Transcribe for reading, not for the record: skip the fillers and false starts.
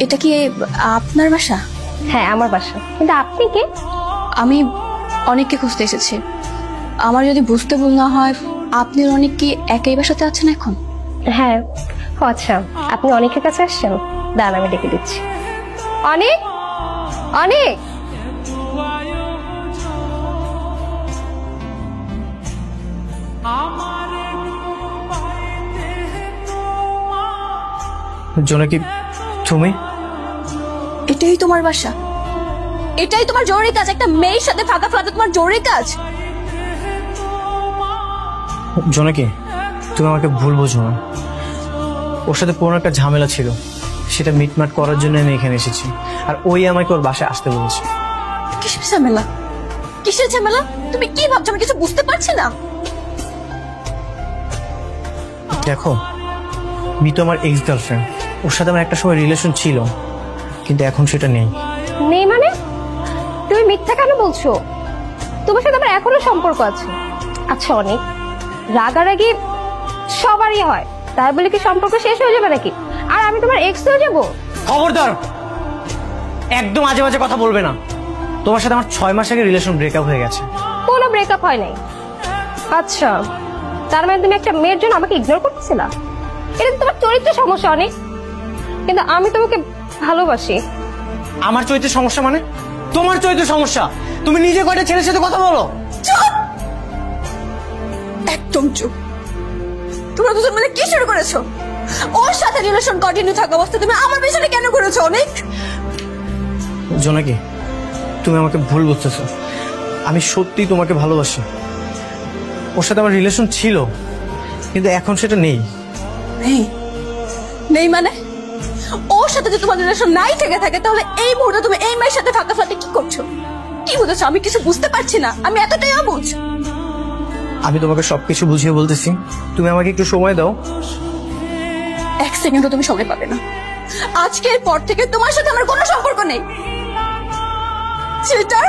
এটা কি আপনার বাসা? হ্যাঁ আমার বাসা, কিন্তু আপনি কে? আমি অনেককে খুঁজতে এসেছি। আমার যদি বুঝতে ভুল না হয় আপনি অনেক কি একই বাসাতে আছেন এখন? হ্যাঁ। ও আচ্ছা, আপনি অনেকের কাছে আসছেন, দাঁড়ান আমি ডেকে দিচ্ছি। অনেক অনেক জোনাকি, তুমি? এটাই তোমার বাসা? এটাই তোমার জরুরি কাজ? একটা মেয়ের সাথে ফাঁকা ফ্ল্যাটে তোমার জরুরি কাজ? জোনাকি, তুমি আমাকে ভুল বোঝো না। ওর সাথে পুরনো একটা ঝামেলা ছিল, সেটা মিটমাট করার জন্য আমি এখানে এসেছি। আর ওই আমাকে ওর বাসায় আসতে বলেছে। কিসের ঝামেলা? কিসের ঝামেলা? তুমি কি ভাবছো? আমি কিছু বুঝতে পারছি না। দেখো, মিতু আমার এক্স গার্লফ্রেন্ড। ওর সাথে আমার একটা সময় রিলেশন ছিল, কিন্তু এখন সেটা নেই। নেই মানে? তুমি মিথ্যা কেন বলছো? তোমার সাথে আমার এখনো সম্পর্ক আছে। আচ্ছা অনেক, রাগারাগি সবারই হয়, তাই বলে কি সম্পর্ক শেষ হয়ে যাবে নাকি? আর আমি তোমার এক্স হয়ে যাবো? খবরদার, একদম আজে বাজে কথা বলবে না। তোমার সাথে আমার 6 মাস আগে রিলেশন ব্রেকআপ হয়ে গেছে। কোনো ব্রেকআপ হয় নাই। আচ্ছা, তার মানে তুমি একটা মেয়ের জন্য আমাকে ইগনোর করতেছিলা? এটা তোমার চরিত্র সমস্যা অনেক, কিন্তু আমি তোমাকে ভালোবাসি। আমার চরিত্রের সমস্যা মানে? তোমার চরিত্রের সমস্যা। তুমি নিজে কয়টা ছেলের সাথে কথা বলো? চুপ! একদম চুপ। তোমরা দুজন মিলে কি শুরু করেছো? ওর সাথে রিলেশন কন্টিনিউ থাকা অবস্থায় তুমি আমার পেছনে কেন করেছো অনেক? জোনাকি, তুমি আমাকে ভুল বুঝতেছো। আমি সত্যি তোমাকে ভালোবাসি। ওর সাথে আমার রিলেশন ছিল, কিন্তু এখন সেটা নেই। নেই? নেই মানে? ওর সাথে যদি তোমার রিলেশন নাই থেকে থাকে, তাহলে এই মুহূর্তে তুমি এই মেয়ের সাথে ফাঁকা ফ্ল্যাটে কি করছো? কি বুঝেছো? আমি কিছু বুঝতে পারছি না। আমি এতটাই অবুঝ। আমি তোমাকে সবকিছু বুঝিয়ে বলতেছি, তুমি আমাকে একটু সময় দাও। 1 সেকেন্ডও তুমি সময় পাবে না। আজকের পর থেকে তোমার সাথে আমার কোনো সম্পর্ক নেই। চিটার!